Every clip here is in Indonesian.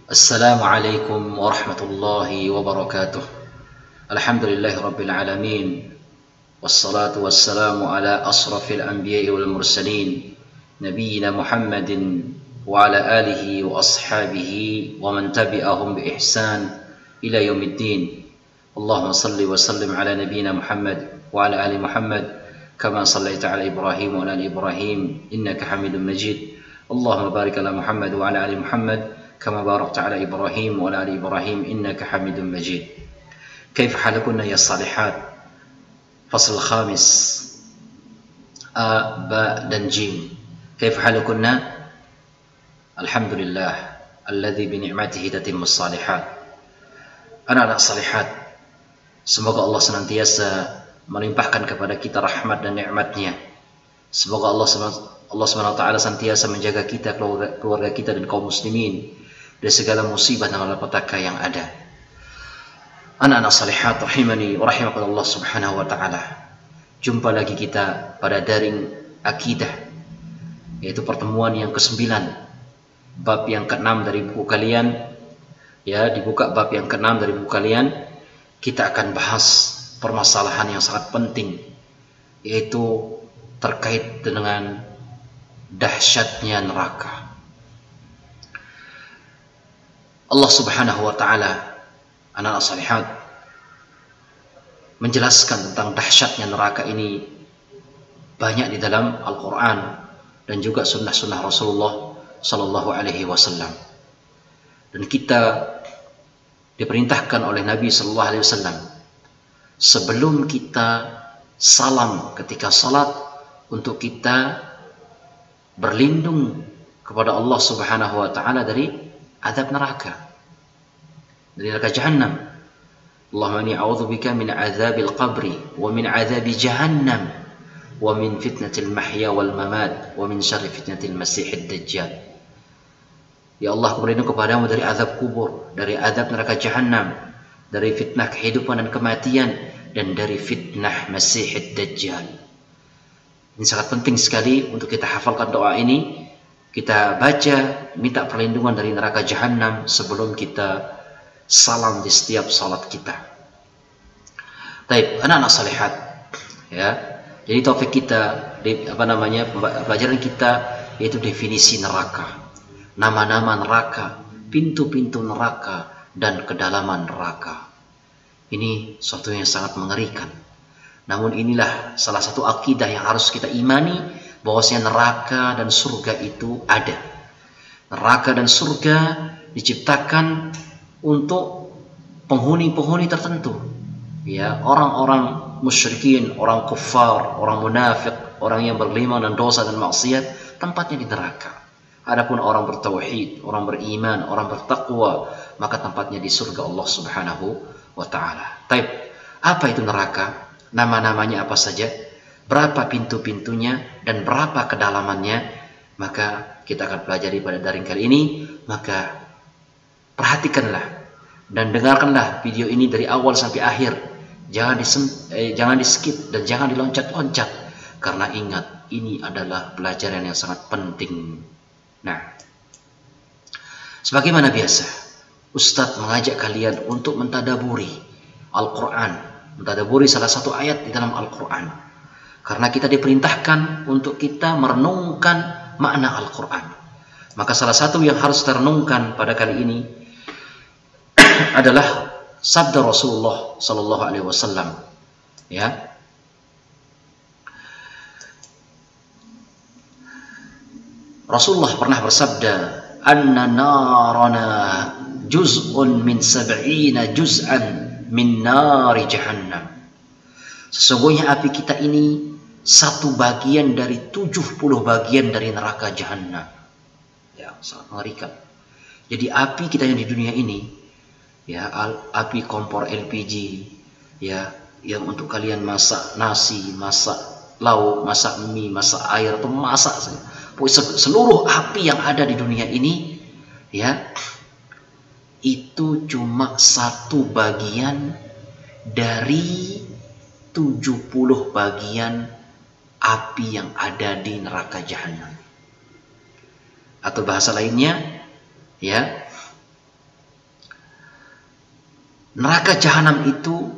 Assalamualaikum warahmatullahi wabarakatuh. Alhamdulillahi rabbil alamin. Wassalatu wassalamu ala asrafil anbiya'i wal mursalin, nabiyyina Muhammadin wa ala alihi wa ashabihi wa man tabi'ahum bi ihsan ila yaumiddin. Allahumma salli wa sallim ala nabiyyina Muhammad wa ala ali Muhammad kama sallaita ala Ibrahim wa ala ali Ibrahim innaka Hamidum Majid. Allahumma barik ala Muhammad wa ala ali Muhammad كما باركت على إبراهيم وعلى آل إبراهيم إنك حميد مجيد. كيف حالكن يا الصالحات؟ فصل الخامس A, Ba, dan Jim. كيف حالكن؟ الحمد لله الذي بنعمته تتم الصالحات. Anak-anak salihat, semoga Allah senantiasa melimpahkan kepada kita rahmat dan nikmat-Nya. Semoga Allah SWT senantiasa menjaga kita, keluarga kita dan kaum muslimin dari segala musibah dan malapetaka yang ada. Anak-anak salihat rahimani wa rahimakumullah subhanahu wa ta'ala. Jumpa lagi kita pada daring akidah, yaitu pertemuan yang ke-9, bab yang ke-6 dari buku kalian. Ya, dibuka bab yang ke-6 dari buku kalian. Kita akan bahas permasalahan yang sangat penting, yaitu terkait dengan dahsyatnya neraka. Allah Subhanahu wa ta'ala, anak-anak salihat, menjelaskan tentang dahsyatnya neraka ini banyak di dalam Al-Quran dan juga sunnah-sunnah Rasulullah Sallallahu Alaihi Wasallam. Dan kita diperintahkan oleh Nabi Sallallahu Alaihi Wasallam, sebelum kita salam ketika salat, untuk kita berlindung kepada Allah Subhanahu wa ta'ala dari azab neraka, dari neraka jahannam. Allahumma inni a'udzubika min azabil qabri wa min azabi jahannam wa min fitnatil mahya wal mamat wa min syarri fitnatil masiihid dajjal. Ya Allah, aku berlindung kepadamu dari azab kubur, dari azab neraka jahannam, dari fitnah kehidupan dan kematian, dan dari fitnah masiihid dajjal. Ini sangat penting sekali untuk kita hafalkan doa ini. Kita baca, minta perlindungan dari neraka jahannam sebelum kita salam di setiap salat kita. Baik, anak-anak salihat, ya. Jadi topik kita, pelajaran kita yaitu definisi neraka, nama-nama neraka, pintu-pintu neraka, dan kedalaman neraka. Ini suatu yang sangat mengerikan. Namun inilah salah satu akidah yang harus kita imani, bahwasanya neraka dan surga itu ada. Neraka dan surga diciptakan untuk penghuni-penghuni tertentu. Ya, orang-orang musyrikin, orang kufar, orang munafik, orang yang bergelimang dan dosa dan maksiat, tempatnya di neraka. Adapun orang bertauhid, orang beriman, orang bertakwa, maka tempatnya di surga Allah Subhanahu wa ta'ala. Taib, apa itu neraka? Nama-namanya apa saja? Berapa pintu-pintunya dan berapa kedalamannya? Maka kita akan pelajari pada daring kali ini. Maka perhatikanlah dan dengarkanlah video ini dari awal sampai akhir. Jangan di skip dan jangan diloncat-loncat, karena ingat, ini adalah pelajaran yang sangat penting. Nah, sebagaimana biasa, Ustadz mengajak kalian untuk mentadaburi Al-Quran, mentadaburi salah satu ayat di dalam Al-Quran. Karena kita diperintahkan untuk kita merenungkan makna Al-Quran. Maka salah satu yang harus kita renungkan pada kali ini adalah sabda Rasulullah Sallallahu Alaihi Wasallam. Ya, Rasulullah pernah bersabda, "Anna narana juz'un min sab'ina juz'an min nari jahannam." Sesungguhnya api kita ini satu bagian dari 70 bagian dari neraka jahannam. Ya, sangat mengerikan. Jadi api kita yang di dunia ini, ya, api kompor LPG, ya, yang untuk kalian masak nasi, masak lauk, masak mie, masak air, atau masak seluruh api yang ada di dunia ini, ya, itu cuma satu bagian dari 70 bagian api yang ada di neraka jahannam. Atau bahasa lainnya, ya, Neraka jahanam itu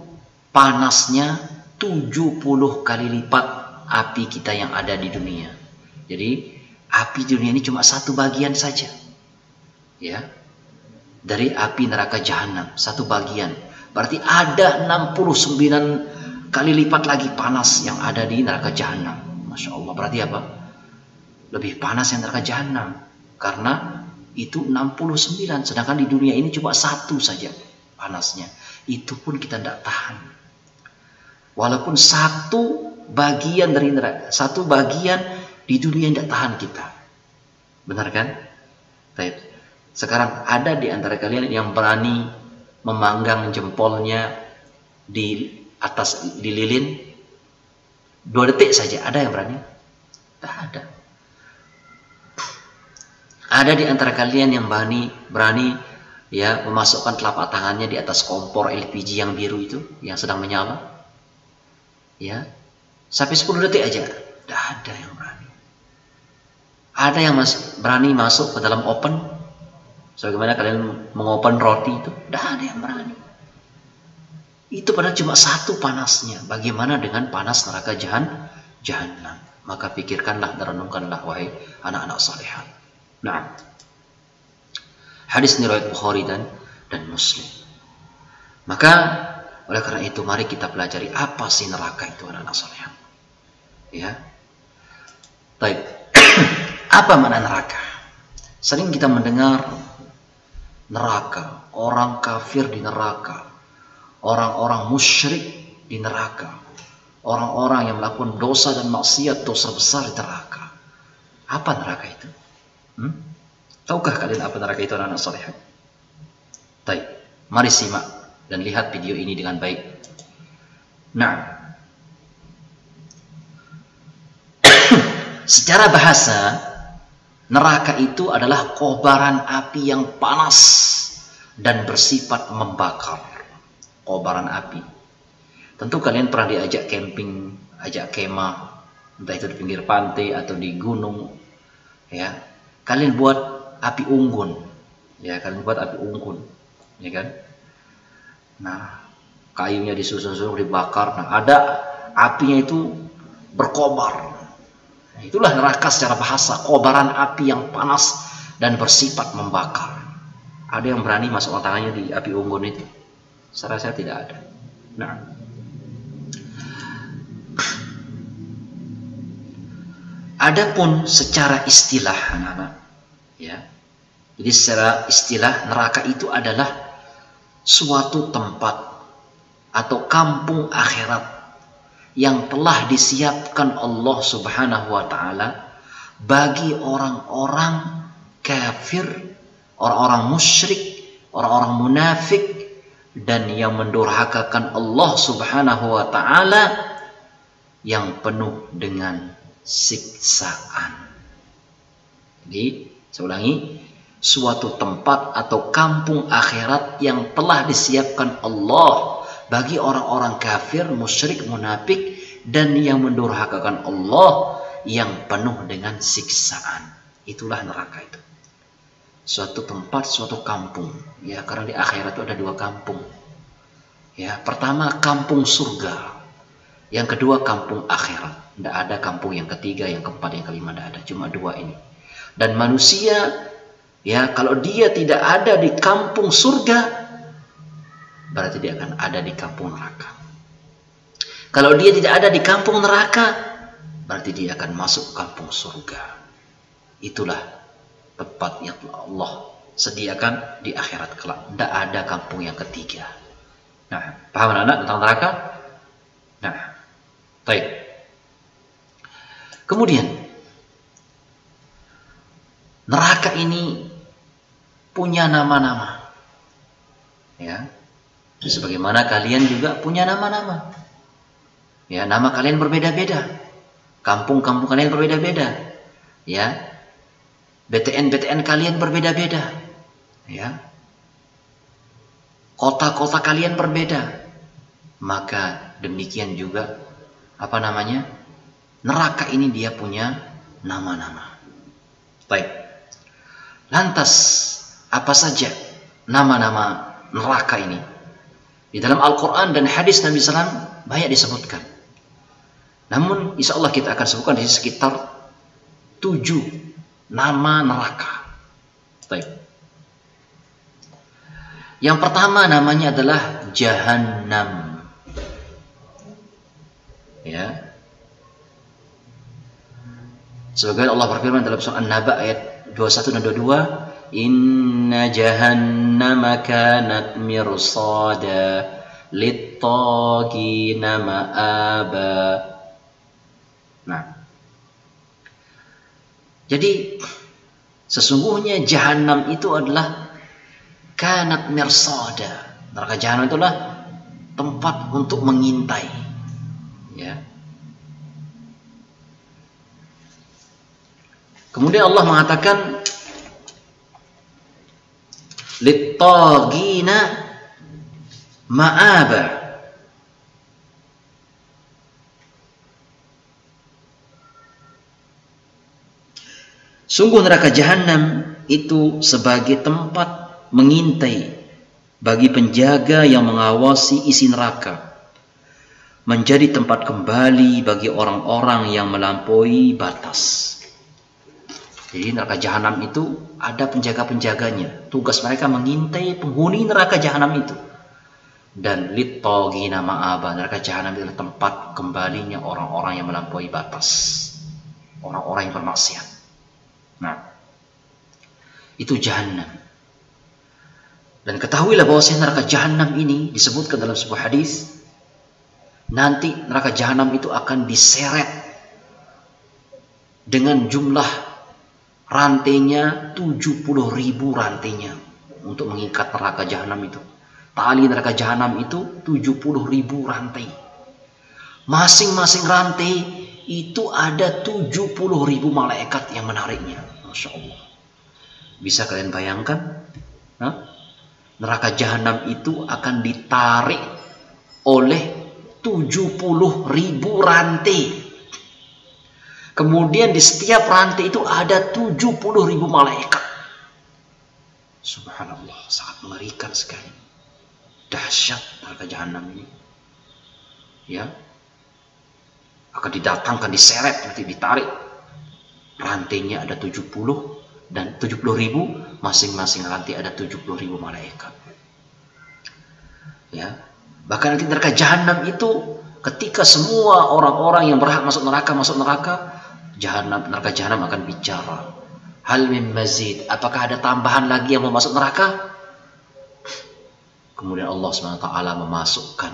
panasnya 70 kali lipat api kita yang ada di dunia. Jadi api dunia ini cuma satu bagian saja, ya, dari api neraka jahanam, satu bagian. Berarti ada 69 kali lipat lagi panas yang ada di neraka jahanam. Masya Allah, berarti apa? Lebih panas yang neraka jahanam, karena itu 69, sedangkan di dunia ini cuma satu saja panasnya. Itu pun kita tidak tahan. Walaupun satu bagian dari neraka, satu bagian di dunia tidak tahan kita. Benar kan? Baik. Sekarang ada di antara kalian yang berani memanggang jempolnya di atas di lilin 2 detik saja? Ada yang berani? Tak ada. Ada di antara kalian yang berani ya memasukkan telapak tangannya di atas kompor LPG yang biru itu yang sedang menyala, ya, sampai 10 detik aja? Tidak ada yang berani. Ada yang berani masuk ke dalam oven, sebagaimana kalian mengopen roti itu? Tidak ada yang berani. Itu padahal cuma satu panasnya. Bagaimana dengan panas neraka jahanam? Maka pikirkanlah dan renungkanlah, wahai anak-anak salihat. Nah, hadis ini riwayat Bukhari dan Muslim. Maka oleh karena itu mari kita pelajari apa sih neraka itu, anak-anak salihat. Ya. Baik. Apa makna neraka? Sering kita mendengar neraka, orang kafir di neraka, orang-orang musyrik di neraka, orang-orang yang melakukan dosa dan maksiat, dosa besar di neraka. Apa neraka itu? Tahukah kalian apa neraka itu, anak-anak salihat? Baik, mari simak dan lihat video ini dengan baik. Nah, secara bahasa, neraka itu adalah kobaran api yang panas dan bersifat membakar. Kobaran api. Tentu kalian pernah diajak camping, ajak kemah, entah itu di pinggir pantai atau di gunung, ya. Kalian buat api unggun, ya, kalian buat api unggun, ya kan? Nah, kayunya disusun-susun, dibakar. Nah, ada apinya itu berkobar. Nah, itulah neraka secara bahasa, kobaran api yang panas dan bersifat membakar. Ada yang berani masuk tangannya di api unggun itu? Saya rasa tidak ada. Nah, adapun secara istilah, anak-anak, ya. Jadi secara istilah neraka itu adalah suatu tempat atau kampung akhirat yang telah disiapkan Allah Subhanahu wa taala bagi orang-orang kafir, orang-orang musyrik, orang-orang munafik, dan yang mendurhakakan Allah Subhanahu wa taala, yang penuh dengan siksaan. Jadi, saya ulangi, suatu tempat atau kampung akhirat yang telah disiapkan Allah bagi orang-orang kafir, musyrik, munafik, dan yang mendurhakakan Allah, yang penuh dengan siksaan. Itulah neraka itu. Suatu tempat, suatu kampung, ya, karena di akhirat itu ada 2 kampung. Ya, pertama kampung surga, yang kedua kampung akhirat. Tidak ada kampung yang ketiga, yang keempat, yang kelima, tidak ada, cuma 2 ini. Dan manusia, ya, kalau dia tidak ada di kampung surga, berarti dia akan ada di kampung neraka. Kalau dia tidak ada di kampung neraka, berarti dia akan masuk kampung surga. Itulah tempat yang Allah sediakan di akhirat kelak. Tidak ada kampung yang ketiga. Nah, paham anak-anak tentang neraka? Nah, baik. Kemudian, neraka ini punya nama-nama. Ya. Sebagaimana kalian juga punya nama-nama. Ya, nama kalian berbeda-beda. Kampung-kampung kalian berbeda-beda. Ya. BTN kalian berbeda-beda. Ya. Kota-kota kalian berbeda. Maka demikian juga apa namanya? Neraka ini dia punya nama-nama. Baik. Lantas apa saja nama-nama neraka ini? Di dalam Al-Quran dan hadis Nabi SAW banyak disebutkan. Namun insya Allah kita akan sebutkan di sekitar 7 nama neraka. Baik. Yang pertama namanya adalah Jahannam. Ya. Sebagaimana Allah berfirman dalam surah An-Naba ayat 21 dan 22, Inna jahannama kanat mirsada lit-tagina ma'aba. Nah, jadi sesungguhnya Jahannam itu adalah kanat mirsada. Neraka Jahannam itulah tempat untuk mengintai. Ya. Kemudian Allah mengatakan lit-tagina ma'aba. Sungguh neraka Jahannam itu sebagai tempat mengintai bagi penjaga yang mengawasi isi neraka, menjadi tempat kembali bagi orang-orang yang melampaui batas. Jadi neraka Jahannam itu ada penjaga-penjaganya. Tugas mereka mengintai penghuni neraka Jahannam itu. Dan lit-tagina ma'aba. Neraka Jahannam itu adalah tempat kembalinya orang-orang yang melampaui batas. Orang-orang yang bermaksiat. Nah, itu Jahannam. Dan ketahuilah bahwasanya neraka Jahannam ini disebutkan dalam sebuah hadis. Nanti neraka Jahannam itu akan diseret dengan jumlah rantainya 70.000 rantainya untuk mengikat neraka Jahannam itu. Tali neraka Jahannam itu 70.000 rantai. Masing-masing rantai itu ada 70.000 malaikat yang menariknya. Masya Allah. Bisa kalian bayangkan? Neraka Jahannam itu akan ditarik oleh 70.000 rantai. Kemudian di setiap rantai itu ada 70.000 malaikat. Subhanallah, sangat mengerikan sekali. Dahsyat neraka Jahannam ini. Ya. Akan didatangkan, diseret, nanti ditarik. Rantainya ada 70 dan 70.000, masing-masing rantai ada 70.000 malaikat. Ya. Bahkan nanti neraka Jahannam itu ketika semua orang-orang yang berhak masuk neraka, neraka Jahannam akan bicara. Hal min mazid, apakah ada tambahan lagi yang mau masuk neraka? Kemudian Allah SWT memasukkan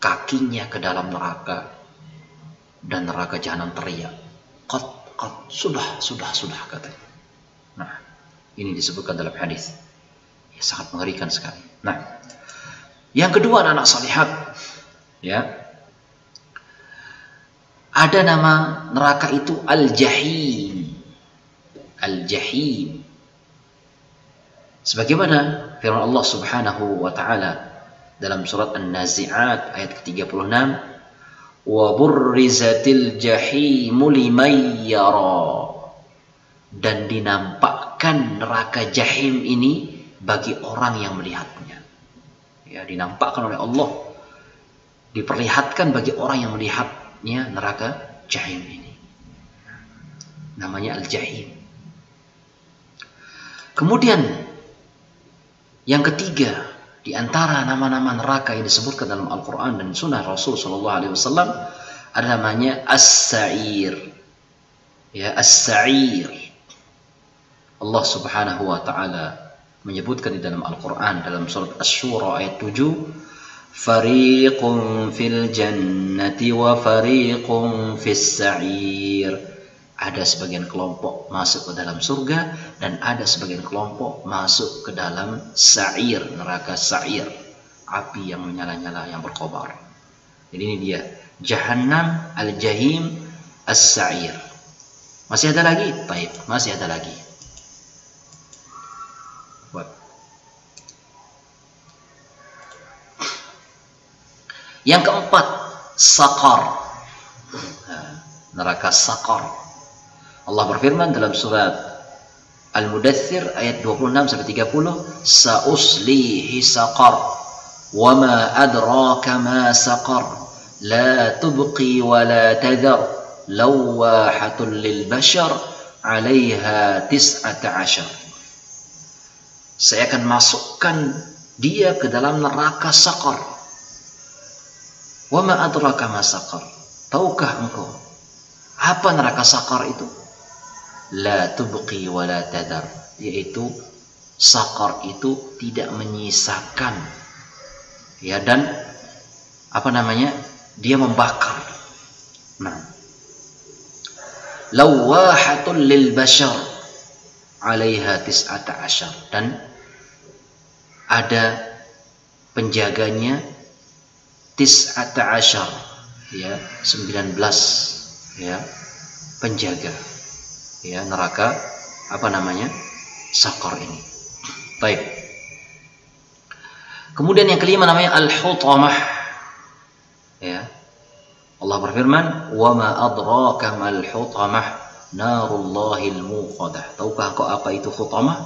kakinya ke dalam neraka dan neraka Jahannam teriak, qad, sudah katanya. Nah, ini disebutkan dalam hadis. Ya, sangat mengerikan sekali. Nah, yang kedua anak-anak salihat, ya. Ada nama neraka itu Al-Jahim. Al-Jahim. Sebagaimana firman Allah Subhanahu wa taala dalam surat An-Nazi'at ayat ke-36, "Wa burrizatil jahimu liman yara." Dan dinampakkan neraka Jahim ini bagi orang yang melihatnya. Ya, dinampakkan oleh Allah. Diperlihatkan bagi orang yang melihatnya neraka Jahim ini. Namanya Al-Jahim. Kemudian yang ketiga di antara nama-nama neraka yang disebutkan dalam Al-Quran dan Sunnah Rasul SAW ada namanya As-Sa'ir. Ya, As-Sa'ir. Allah Subhanahu wa taala menyebutkan di dalam Al-Quran dalam surat Asy-Syura ayat 7, "Fariqun fil jannati wa fariqun fis sa'ir." Ada sebagian kelompok masuk ke dalam surga dan ada sebagian kelompok masuk ke dalam sa'ir, neraka sa'ir, api yang menyala-nyala yang berkobar. Jadi ini dia Jahannam, Al-Jahim, As-Sa'ir. Masih ada lagi? Baik, masih ada lagi. Yang keempat, Saqar. Neraka Saqar. Allah berfirman dalam surat Al-Mudaththir ayat 26 sampai 30, "Sa'uslihi saqar." Wa ma adraka ma saqar, la tubqi wa la tadhar, lawahatun lil bashar, 'alaiha 19. Saya akan masukkan dia ke dalam neraka saqar. Wa ma adraka ma saqar, tahukah engkau apa neraka saqar itu? La tubqi wa la tadhar, yaitu saqar itu tidak menyisakan, ya, dan apa namanya, dia membakar. Nah, lawahatun lil bashar, 'alaiha 19, dan ada penjaganya 19, ya, 19, ya, penjaga, ya, neraka apa namanya, saqar ini. Baik. Kemudian yang kelima namanya al-hutamah, ya. Allah berfirman, wa ma adraka mal hutamah, narullahil muqadah. Tahukah engkau apa itu hutamah?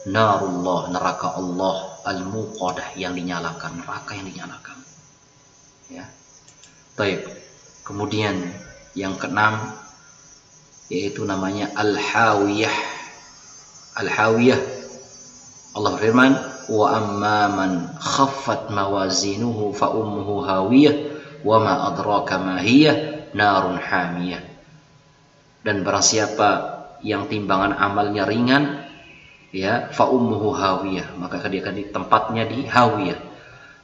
Narullah, neraka Allah, al-muqadah, yang dinyalakan, neraka yang dinyalakan, ya. Baik. Kemudian yang keenam yaitu namanya al-hawiyah. Al-hawiyah, Allah berfirman, wa amma man khaffat mawazinuhu fa ummuhu hawiyah wa ma adraka ma hiya narun hamiyah. Dan barang siapa yang timbangan amalnya ringan, ya, fa ummuhu hawiyah, maka dia akan di tempatnya di hawiyah.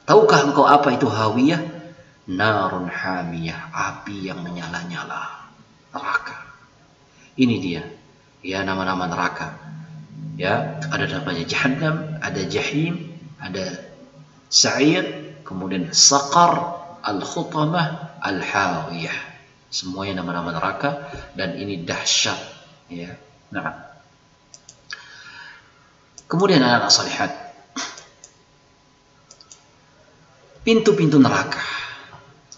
Tahukah engkau apa itu hawiyah? Narun hamiyah, api yang menyala-nyala, neraka. Ini dia, ya, nama-nama neraka. Ya, ada namanya jahannam, ada jahim, ada sa'ir, kemudian saqar, al-khutamah, al-hawiyah. Semuanya nama-nama neraka, dan ini dahsyat, ya. Nah, kemudian anak-anak salihat, pintu-pintu neraka.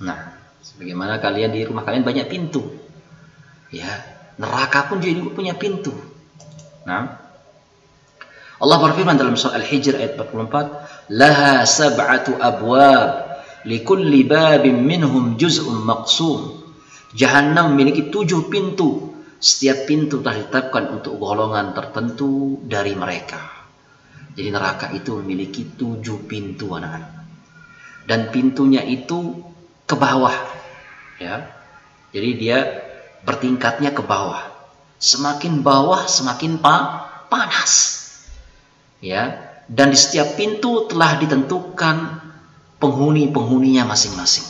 Nah, sebagaimana kalian di rumah kalian banyak pintu, ya, neraka pun juga punya pintu. Nah, Allah berfirman dalam surah Al-Hijr ayat 44, laha sab'atu abwab, likulli babin minhum juz'un maqsum. Jahannam memiliki 7 pintu. Setiap pintu telah ditetapkan untuk golongan tertentu dari mereka. Jadi neraka itu memiliki 7 pintu, anak-anak. Dan pintunya itu ke bawah, ya. Jadi dia bertingkatnya ke bawah. Semakin bawah semakin panas. Ya, dan di setiap pintu telah ditentukan penghuni-penghuninya masing-masing.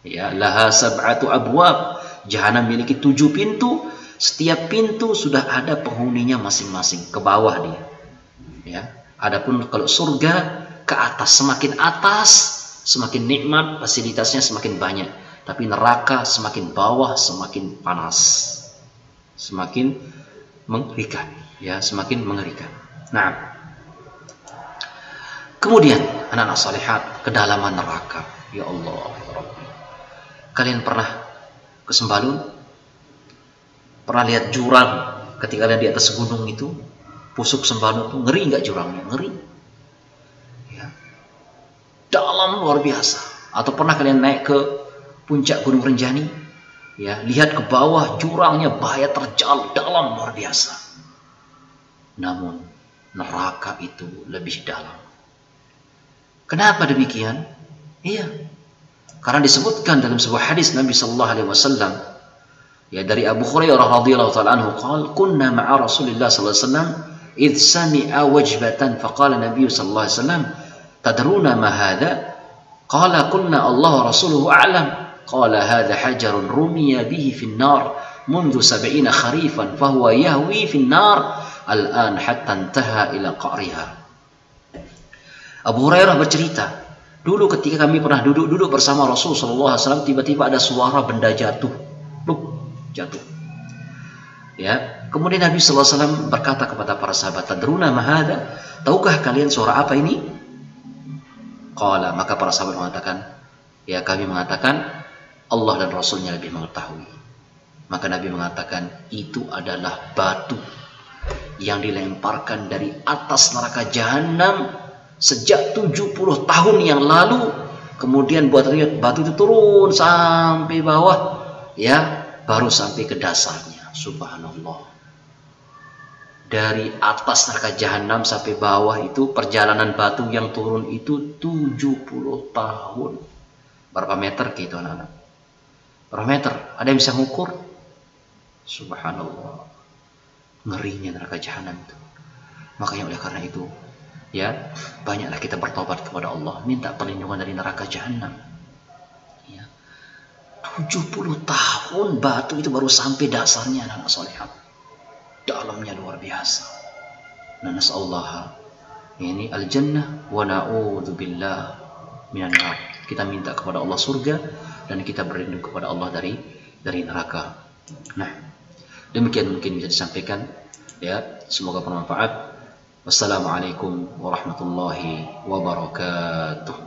Ya, laha sab'atu abwab, Jahannam memiliki 7 pintu. Setiap pintu sudah ada penghuninya masing-masing, ke bawah dia. Ya, adapun kalau surga ke atas, semakin nikmat, fasilitasnya semakin banyak. Tapi neraka semakin bawah semakin panas, semakin mengerikan, ya, semakin mengerikan. Nah, kemudian anak-anak salihat, kedalaman neraka. Ya Allah, ya Rabbi. Kalian pernah ke Sembalun? Pernah lihat jurang ketika kalian di atas gunung itu? Pusuk Sembalun itu ngeri nggak jurangnya? Ngeri. Ya. Dalam luar biasa. Atau pernah kalian naik ke puncak Gunung Rinjani? Ya, lihat ke bawah, jurangnya bahaya terjal, dalam luar biasa. Namun neraka itu lebih dalam. Kenapa demikian? Iya, karena disebutkan dalam sebuah hadis Nabi Sallallahu Alaihi Wasallam, ya, dari Abu Hurairah radhiyallahu taala anhu, qala kunna ma'a Rasulillah sallallahu alaihi wasallam idh sami'a wajbatan faqala Nabi sallallahu alaihi wasallam tadruna ma hadha? Qala kunna Allah rasuluhu a'lam. Qala hadha hajarun rumiya bihi fi an-nar منذ 70 kharifan fahuwa yahwi fi an-nar al-an hatta intaha ila qa'riha. Abu Hurairah bercerita, dulu ketika kami pernah duduk bersama Rasul sallallahu alaihi wasallam, tiba-tiba ada suara benda jatuh. Jatuh. Ya, kemudian Nabi sallallahu alaihi wasallam berkata kepada para sahabat, "Tadruna ma hadha? Tahukah kalian suara apa ini?" Qala, maka para sahabat mengatakan, "Ya, kami mengatakan Allah dan Rasulnya lebih mengetahui." Maka Nabi mengatakan, itu adalah batu yang dilemparkan dari atas neraka Jahannam Sejak 70 tahun yang lalu, kemudian batu itu turun sampai bawah, ya, baru sampai ke dasarnya. Subhanallah. Dari atas neraka jahanam sampai bawah itu perjalanan batu yang turun itu 70 tahun. Berapa meter gitu anak-anak? Berapa meter? Ada yang bisa ngukur? Subhanallah. Ngerinya neraka jahanam itu. Makanya oleh karena itu, ya, banyaklah kita bertobat kepada Allah, minta perlindungan dari neraka jahanam. Ya. 70 tahun batu itu baru sampai dasarnya, anak-anak solehat. Dalamnya luar biasa. Nah, nas'allah ini al-jannah wa na'udzubillah minan nar. Kita minta kepada Allah surga dan kita berlindung kepada Allah dari neraka. Nah, demikian mungkin bisa disampaikan, ya, semoga bermanfaat. Wassalamualaikum warahmatullahi wabarakatuh.